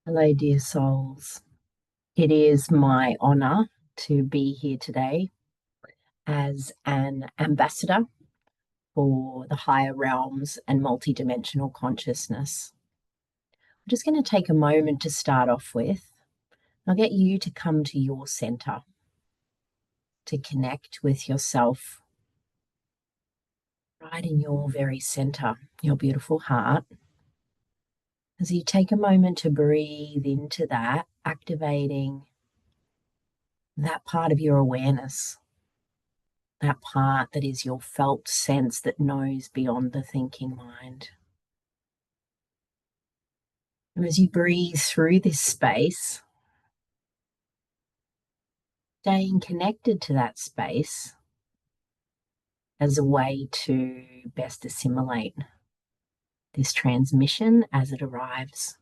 Hello, dear souls. It is my honor to be here today as an ambassador for the higher realms and multidimensional consciousness. I'm just going to take a moment to start off with. I'll get you to come to your center, to connect with yourself right in your very center, your beautiful heart. As you take a moment to breathe into that, activating that part of your awareness, that part that is your felt sense that knows beyond the thinking mind. And as you breathe through this space, staying connected to that space as a way to best assimilate this transmission as it arrives.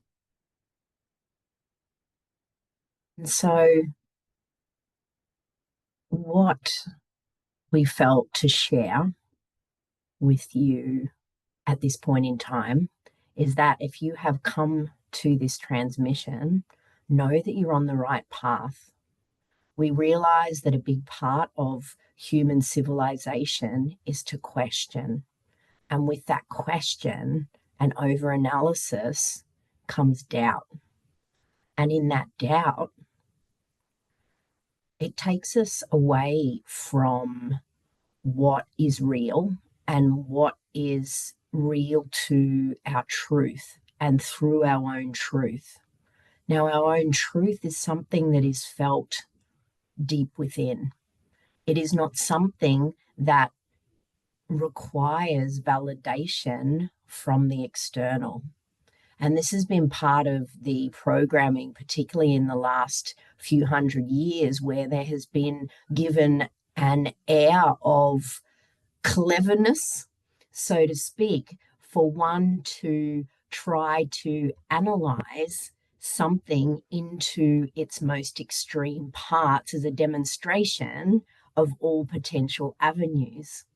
And so, what we felt to share with you at this point in time is that if you have come to this transmission, know that you're on the right path. We realize that a big part of human civilization is to question. And with that question and over analysis comes doubt. And in that doubt, it takes us away from what is real and what is real to our truth and through our own truth. Now, our own truth is something that is felt deep within. It is not something that requires validation from the external. And this has been part of the programming, particularly in the last few hundred years, where there has been given an air of cleverness, so to speak, for one to try to analyze something into its most extreme parts as a demonstration of all potential avenues.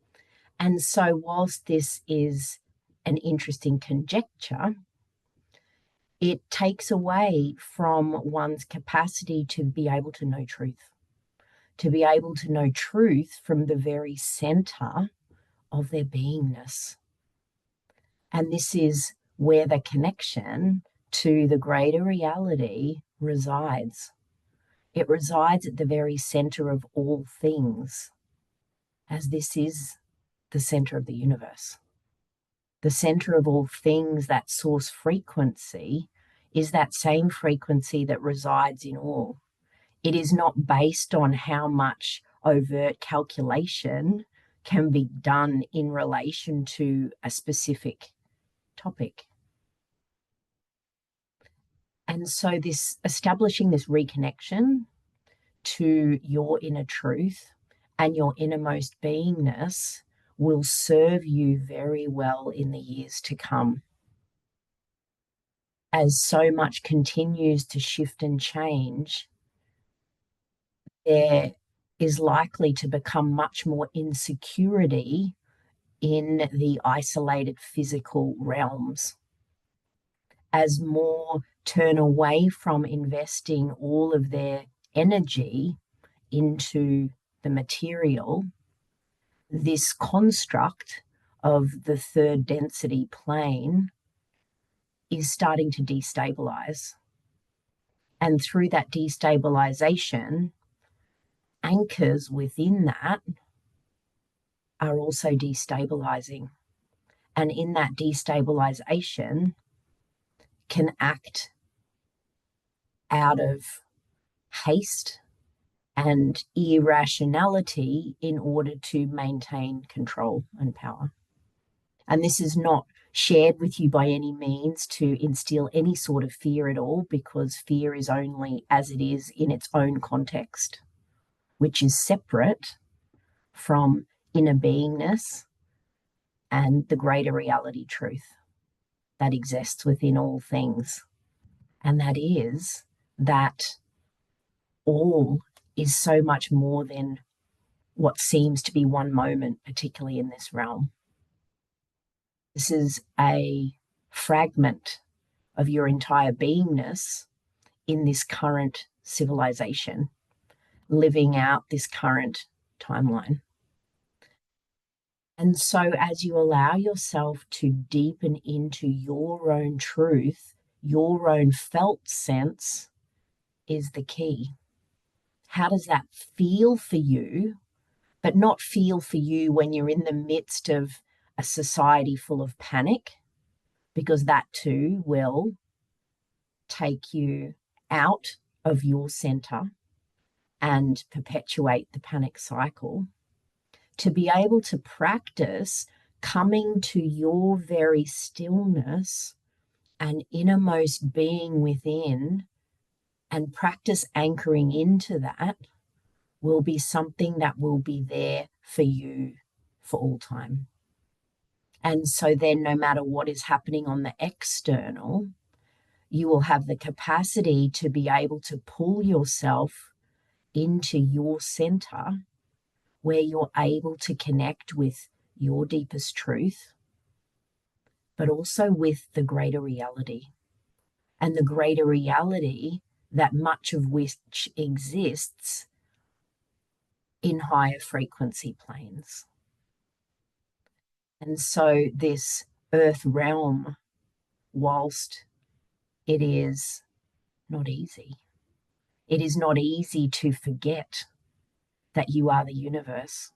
And so, whilst this is an interesting conjecture, it takes away from one's capacity to be able to know truth, to be able to know truth from the very center of their beingness. And this is where the connection to the greater reality resides. It resides at the very center of all things, as this is the center of the universe. The center of all things, that source frequency, is that same frequency that resides in all. It is not based on how much overt calculation can be done in relation to a specific topic. And so, this establishing this reconnection to your inner truth and your innermost beingness will serve you very well in the years to come. As so much continues to shift and change, there is likely to become much more insecurity in the isolated physical realms. As more turn away from investing all of their energy into the material, this construct of the third density plane is starting to destabilize. And through that destabilization, anchors within that are also destabilizing. And in that destabilization, can act out of haste and irrationality in order to maintain control and power. And this is not shared with you by any means to instill any sort of fear at all, because fear is only as it is in its own context, which is separate from inner beingness and the greater reality truth that exists within all things. And that is that all is so much more than what seems to be one moment, particularly in this realm. This is a fragment of your entire beingness in this current civilization, living out this current timeline. And so, as you allow yourself to deepen into your own truth, your own felt sense is the key. How does that feel for you? But not feel for you when you're in the midst of a society full of panic, because that too will take you out of your center and perpetuate the panic cycle. To be able to practice coming to your very stillness and innermost being within, and practice anchoring into that, will be something that will be there for you for all time. And so then, no matter what is happening on the external, you will have the capacity to be able to pull yourself into your center, where you're able to connect with your deepest truth, but also with the greater reality. And the greater reality that much of which exists in higher frequency planes. And so this earth realm, whilst it is not easy, it is not easy to forget that you are the universe.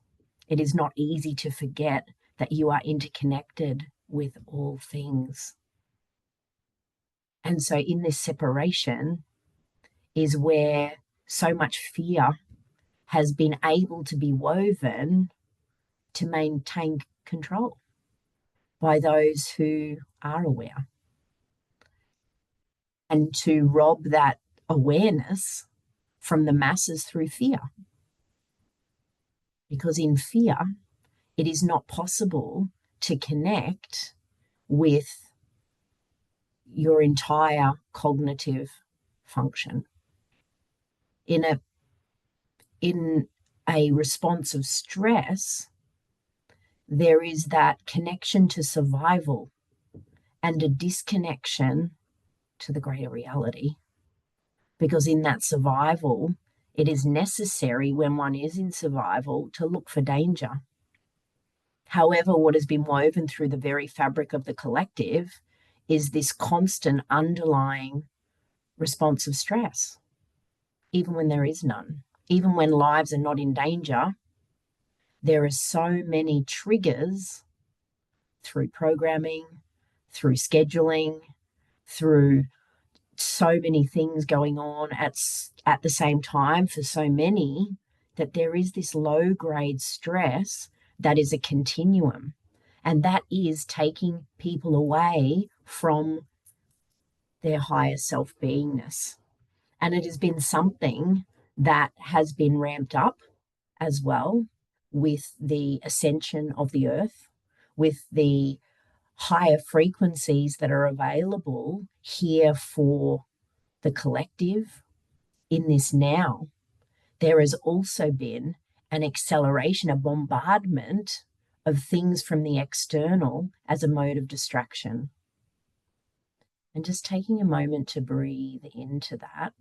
It is not easy to forget that you are interconnected with all things. And so in this separation is where so much fear has been able to be woven to maintain control by those who are aware, and to rob that awareness from the masses through fear. Because in fear, it is not possible to connect with your entire cognitive function. In a response of stress, there is that connection to survival and a disconnection to the greater reality. Because in that survival, it is necessary when one is in survival to look for danger. However, what has been woven through the very fabric of the collective is this constant underlying response of stress, even when there is none. Even when lives are not in danger, there are so many triggers through programming, through scheduling, through so many things going on at the same time for so many, that there is this low grade stress that is a continuum. And that is taking people away from their higher self beingness. And it has been something that has been ramped up as well with the ascension of the earth, with the higher frequencies that are available here for the collective in this now. There has also been an acceleration, a bombardment of things from the external as a mode of distraction. And just taking a moment to breathe into that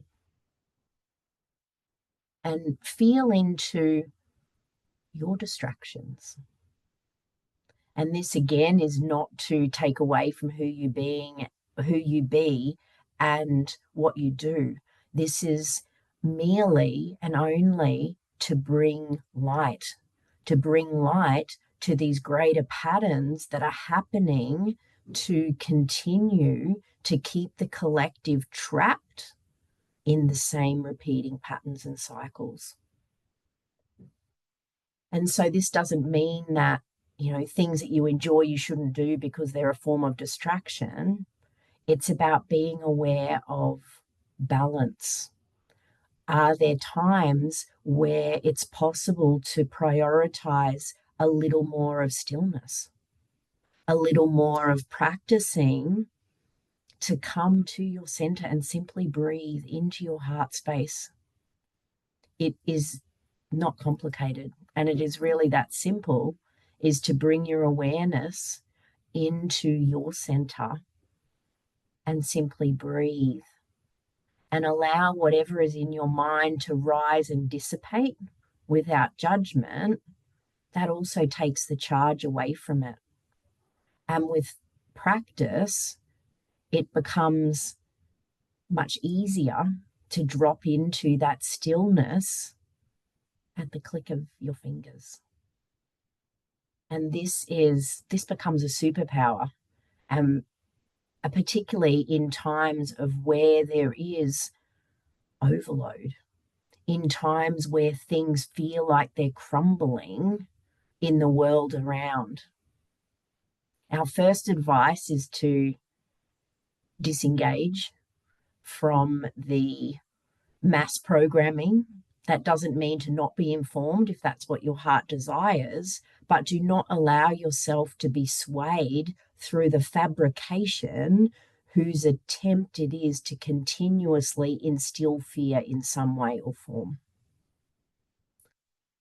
and feel into your distractions. And this again is not to take away from who you be and what you do. This is merely and only to bring light to these greater patterns that are happening, to continue to keep the collective trapped in the same repeating patterns and cycles. And so this doesn't mean that, things that you enjoy you shouldn't do because they're a form of distraction. It's about being aware of balance. Are there times where it's possible to prioritize a little more of stillness, a little more of practicing to come to your center and simply breathe into your heart space? It is not complicated, and it is really that simple, is to bring your awareness into your center and simply breathe. and allow whatever is in your mind to rise and dissipate without judgment, that also takes the charge away from it. And with practice, it becomes much easier to drop into that stillness at the click of your fingers. And this becomes a superpower, particularly in times of where there is overload, in times where things feel like they're crumbling in the world around. Our first advice is to disengage from the mass programming. That doesn't mean to not be informed if that's what your heart desires, but do not allow yourself to be swayed through the fabrication whose attempt it is to continuously instill fear in some way or form.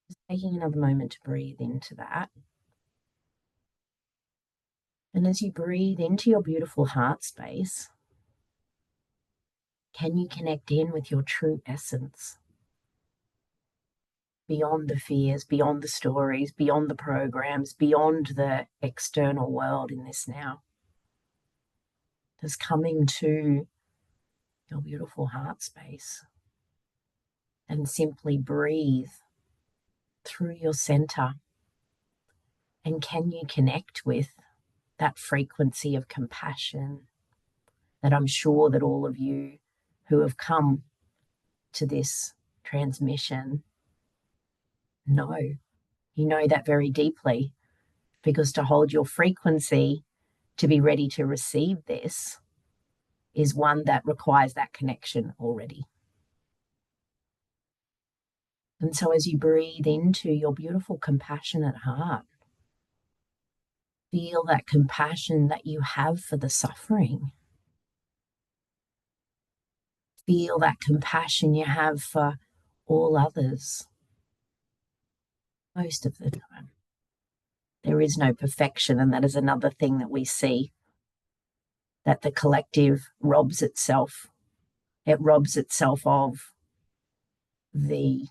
Just taking another moment to breathe into that. And as you breathe into your beautiful heart space, can you connect in with your true essence? Beyond the fears, beyond the stories, beyond the programs, beyond the external world in this now. Just coming to your beautiful heart space and simply breathe through your center. And can you connect with that frequency of compassion that I'm sure that all of you who have come to this transmission know? You know that very deeply, because to hold your frequency, to be ready to receive this, is one that requires that connection already. And so as you breathe into your beautiful compassionate heart, feel that compassion that you have for the suffering. Feel that compassion you have for all others. Most of the time. There is no perfection, and that is another thing that we see, that the collective robs itself. It robs itself of the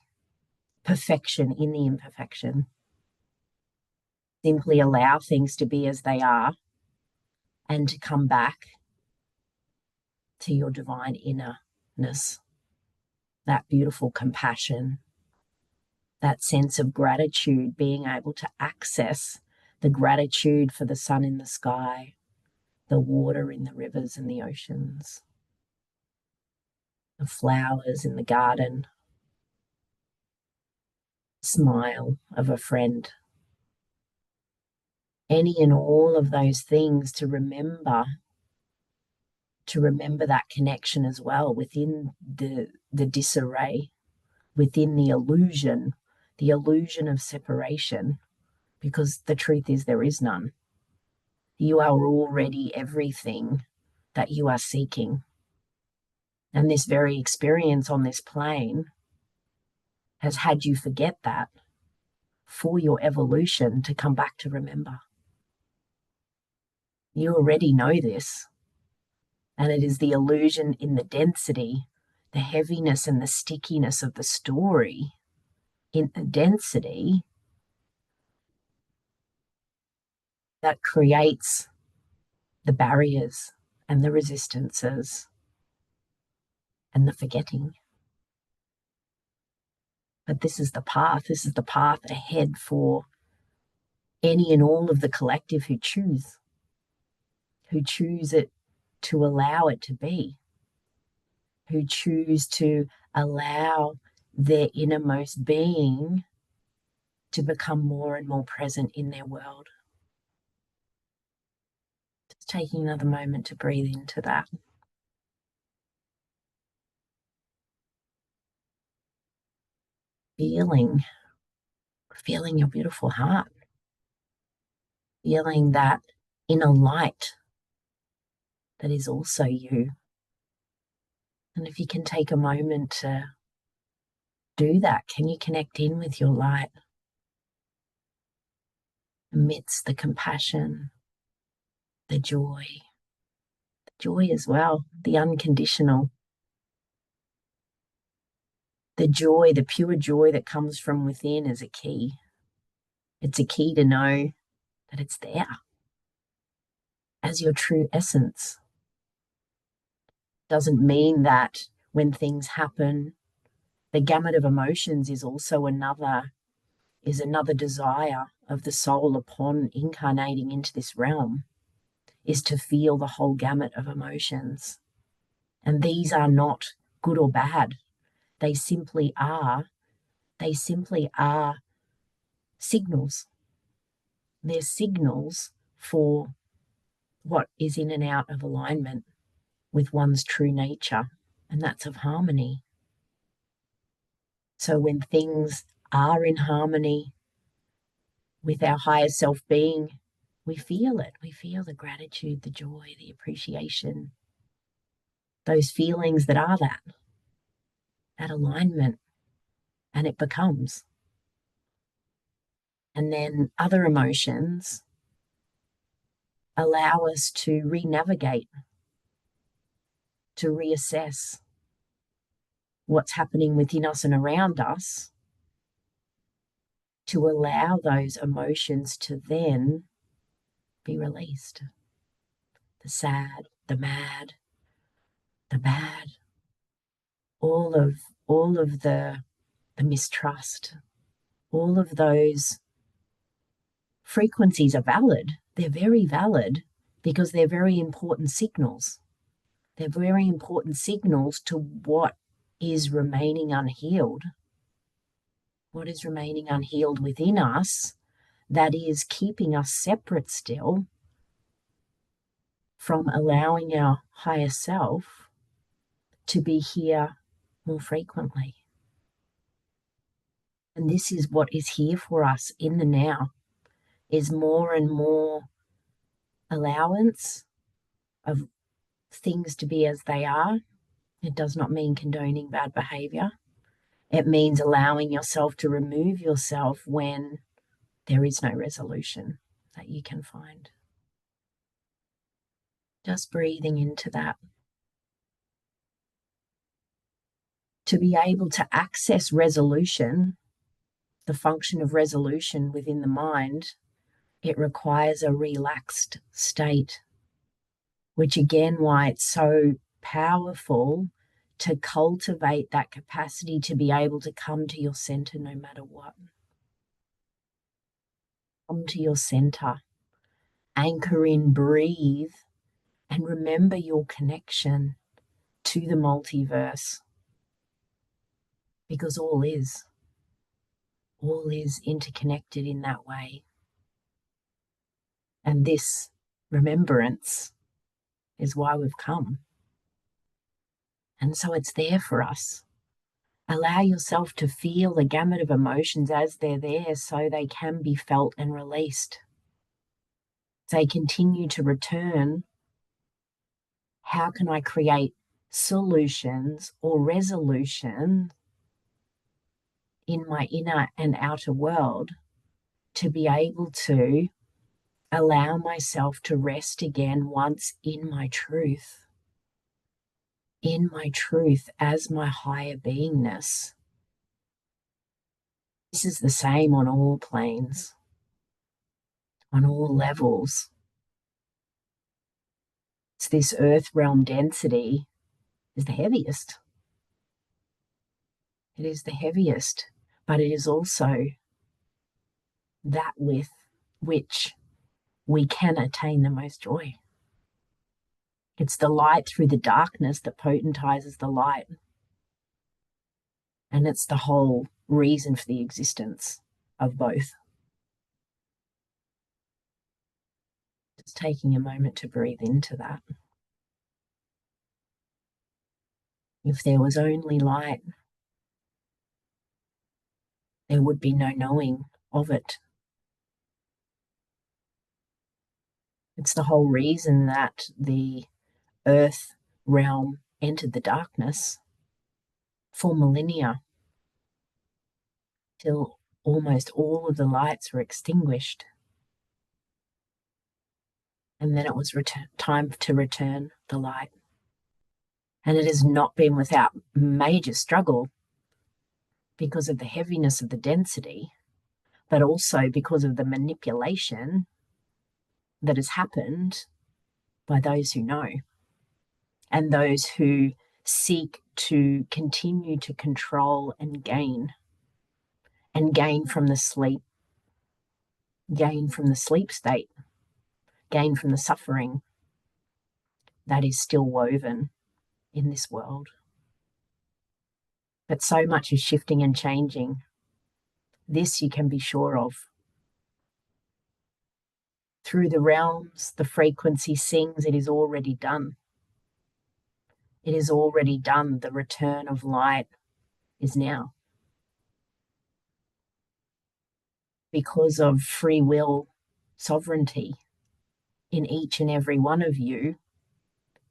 perfection in the imperfection. Simply allow things to be as they are and to come back to your divine innerness, that beautiful compassion, that sense of gratitude, being able to access the gratitude for the sun in the sky, the water in the rivers and the oceans, the flowers in the garden, smile of a friend. Any and all of those things to remember that connection as well within the disarray, within the illusion of separation, because the truth is there is none. You are already everything that you are seeking. And this very experience on this plane has had you forget that for your evolution to come back to remember. You already know this. And it is the illusion in the density, the heaviness and the stickiness of the story in the density that creates the barriers and the resistances and the forgetting. But this is the path ahead for any and all of the collective who choose it to allow it to be, who choose to allow their innermost being to become more and more present in their world. Just taking another moment to breathe into that. Feeling your beautiful heart. Feeling that inner light that is also you. And if you can take a moment to do that, can you connect in with your light amidst the compassion, the joy as well, the unconditional, The joy, the pure joy that comes from within is a key. It's a key to know that it's there as your true essence. Doesn't mean that when things happen, the gamut of emotions is also another desire of the soul upon incarnating into this realm, is to feel the whole gamut of emotions. And these are not good or bad. They simply are. They simply are signals. They're signals for what is in and out of alignment with one's true nature, and that's of harmony. So when things are in harmony with our higher self being, we feel it. We feel the gratitude, the joy, the appreciation, those feelings that are that alignment, and it becomes. And then other emotions allow us to re-navigate, to reassess what's happening within us and around us, to allow those emotions to then be released. The sad, the mad, the bad, all of the mistrust, all of those frequencies are valid. They're very valid because they're very important signals. They're very important signals to what is remaining unhealed. What is remaining unhealed within us that is keeping us separate still from allowing our higher self to be here more frequently. And this is what is here for us in the now, is more and more allowance of things to be as they are. It does not mean condoning bad behavior. It means allowing yourself to remove yourself when there is no resolution that you can find. Just breathing into that. To be able to access resolution, the function of resolution within the mind, it requires a relaxed state, which again, why it's so powerful to cultivate that capacity to be able to come to your center no matter what. Come to your center, anchor in, breathe, and remember your connection to the multiverse, because all is interconnected in that way. And this remembrance is why we've come. And so it's there for us. Allow yourself to feel the gamut of emotions as they're there so they can be felt and released. They continue to return. How can I create solutions or resolution in my inner and outer world to be able to allow myself to rest again once in my truth as my higher beingness. This is the same on all planes, on all levels. It's this earth realm density is the heaviest. It is the heaviest, but it is also that with which we can attain the most joy. It's the light through the darkness that potentizes the light. And it's the whole reason for the existence of both. Just taking a moment to breathe into that. If there was only light, there would be no knowing of it. It's the whole reason that the earth realm entered the darkness for millennia, till almost all of the lights were extinguished. And then it was time to return the light. And it has not been without major struggle because of the heaviness of the density, but also because of the manipulation that has happened by those who know and those who seek to continue to control and gain from the sleep, gain from the sleep state, gain from the suffering that is still woven in this world. But so much is shifting and changing. This you can be sure of. Through the realms, the frequency sings, it is already done. It is already done. The return of light is now. Because of free will sovereignty in each and every one of you,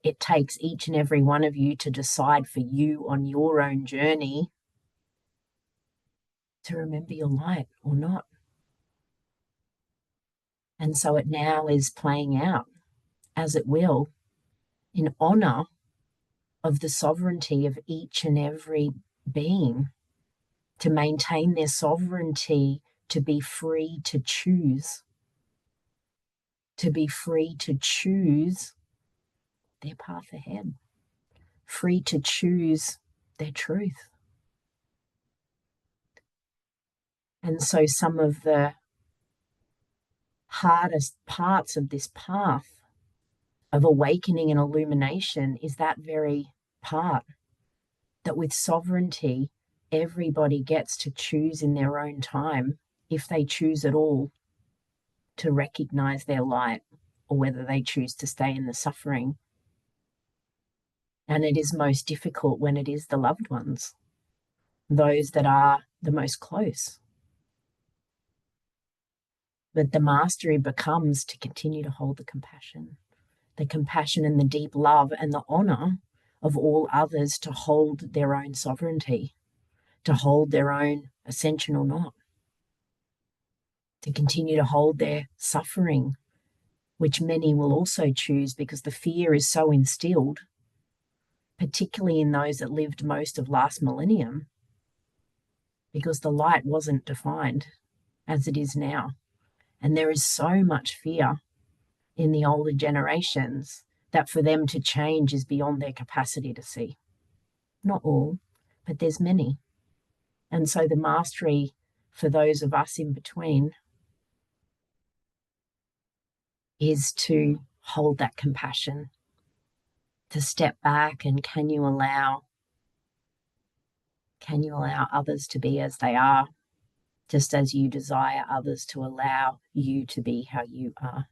it takes each and every one of you to decide for you on your own journey to remember your light or not. And so it now is playing out as it will in honor of the sovereignty of each and every being to maintain their sovereignty, to be free to choose, to be free to choose their path ahead, free to choose their truth. And so some of the hardest parts of this path of awakening and illumination is that very part, that with sovereignty, everybody gets to choose in their own time, if they choose at all, to recognize their light, or whether they choose to stay in the suffering. And it is most difficult when it is the loved ones, those that are the most close. But the mastery becomes to continue to hold the compassion and the deep love and the honor of all others to hold their own sovereignty, to hold their own ascension or not, to continue to hold their suffering, which many will also choose because the fear is so instilled, particularly in those that lived most of last millennium, because the light wasn't defined as it is now. And there is so much fear in the older generations that for them to change is beyond their capacity to see. Not all, but there's many. And so the mastery for those of us in between is to hold that compassion, to step back, and can you allow others to be as they are, just as you desire others to allow you to be how you are.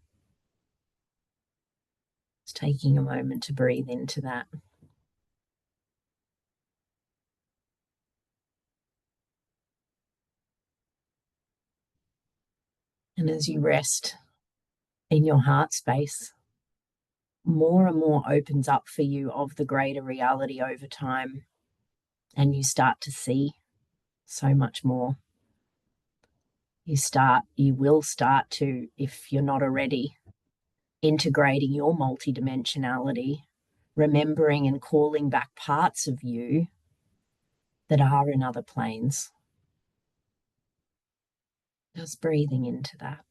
It's taking a moment to breathe into that. And as you rest in your heart space, more and more opens up for you of the greater reality over time, and you start to see so much more. You will start to, if you're not already, integrating your multidimensionality, remembering and calling back parts of you that are in other planes. Just breathing into that.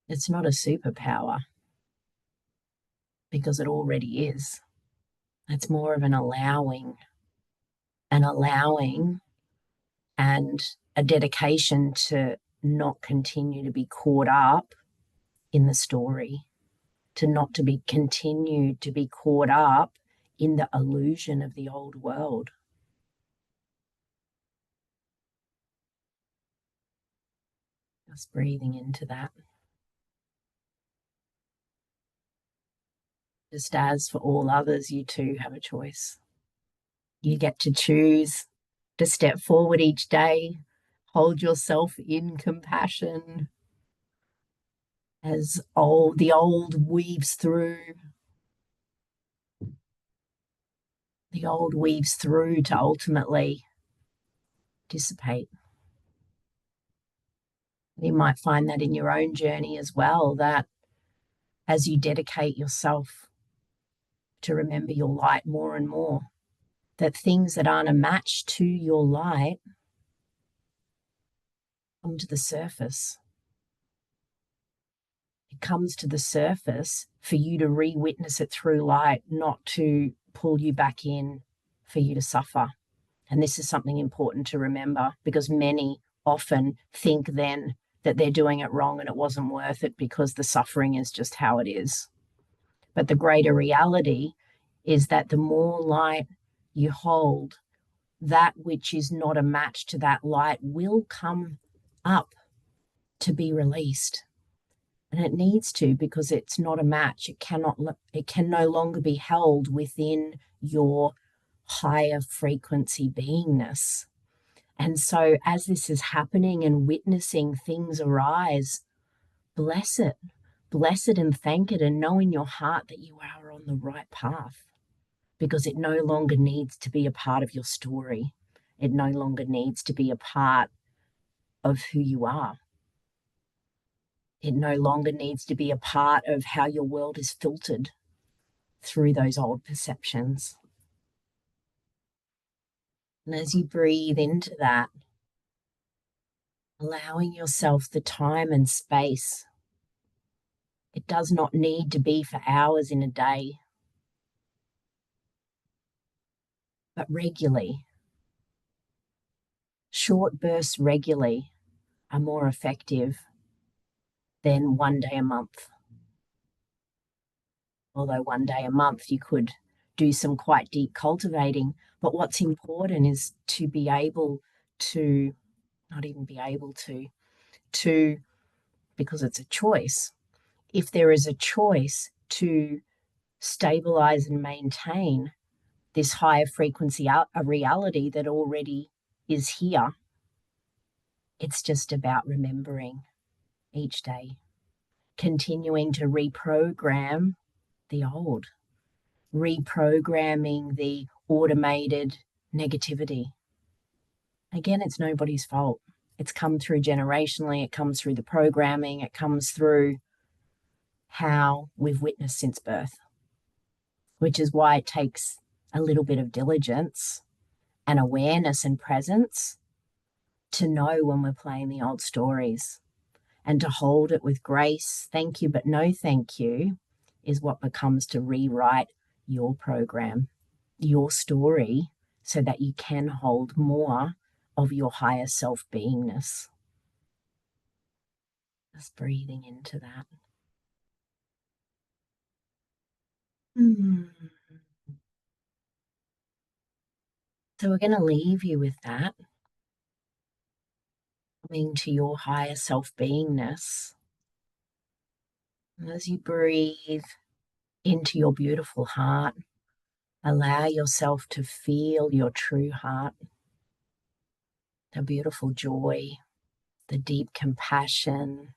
It's not a superpower because it already is. It's more of an allowing and a dedication to not continue to be caught up in the story, to not to be continued to be caught up in the illusion of the old world. Just breathing into that. Just as for all others, you too have a choice. You get to choose to step forward each day, hold yourself in compassion as the old weaves through. The old weaves through to ultimately dissipate. You might find that in your own journey as well, that as you dedicate yourself to remember your light more and more, that things that aren't a match to your light come to the surface. It comes to the surface for you to re-witness it through light, not to pull you back in for you to suffer. And this is something important to remember, because many often think then that they're doing it wrong and it wasn't worth it because the suffering is just how it is. But the greater reality is that the more light you hold, that which is not a match to that light will come up to be released. And it needs to, because it's not a match. It can no longer be held within your higher frequency beingness. And so as this is happening and witnessing things arise, bless it. Bless it and thank it, and know in your heart that you are on the right path, because it no longer needs to be a part of your story. It no longer needs to be a part of who you are. It no longer needs to be a part of how your world is filtered through those old perceptions. And as you breathe into that, allowing yourself the time and space, it does not need to be for hours in a day, but regularly. Short bursts regularly are more effective than one day a month. Although one day a month you could do some quite deep cultivating. But what's important is to be able to, not even be able to, because it's a choice. If there is a choice to stabilize and maintain this higher frequency, a reality that already is here, it's just about remembering each day, continuing to reprogram the old, reprogramming the automated negativity. Again, it's nobody's fault. It's come through generationally, it comes through the programming, it comes through how we've witnessed since birth, which is why it takes a little bit of diligence and awareness and presence to know when we're playing the old stories, and to hold it with grace. Thank you, but no thank you is what becomes to rewrite your program, your story, so that you can hold more of your higher self beingness. Just breathing into that. So we're going to leave you with that, coming to your higher self beingness. And as you breathe into your beautiful heart, allow yourself to feel your true heart, the beautiful joy, the deep compassion,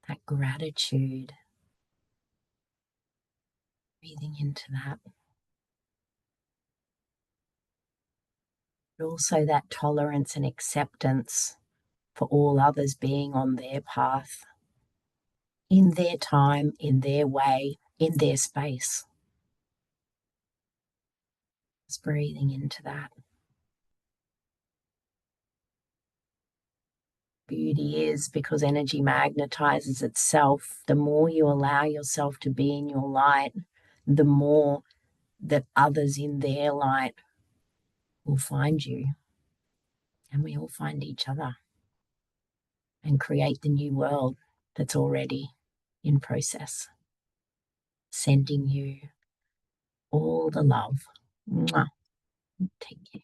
that gratitude. Breathing into that. But also that tolerance and acceptance for all others being on their path, in their time, in their way, in their space. Just breathing into that. Beauty is because energy magnetizes itself. The more you allow yourself to be in your light, the more that others in their light will find you. And we all find each other and create the new world that's already in process. Sending you all the love. Mwah. Take care.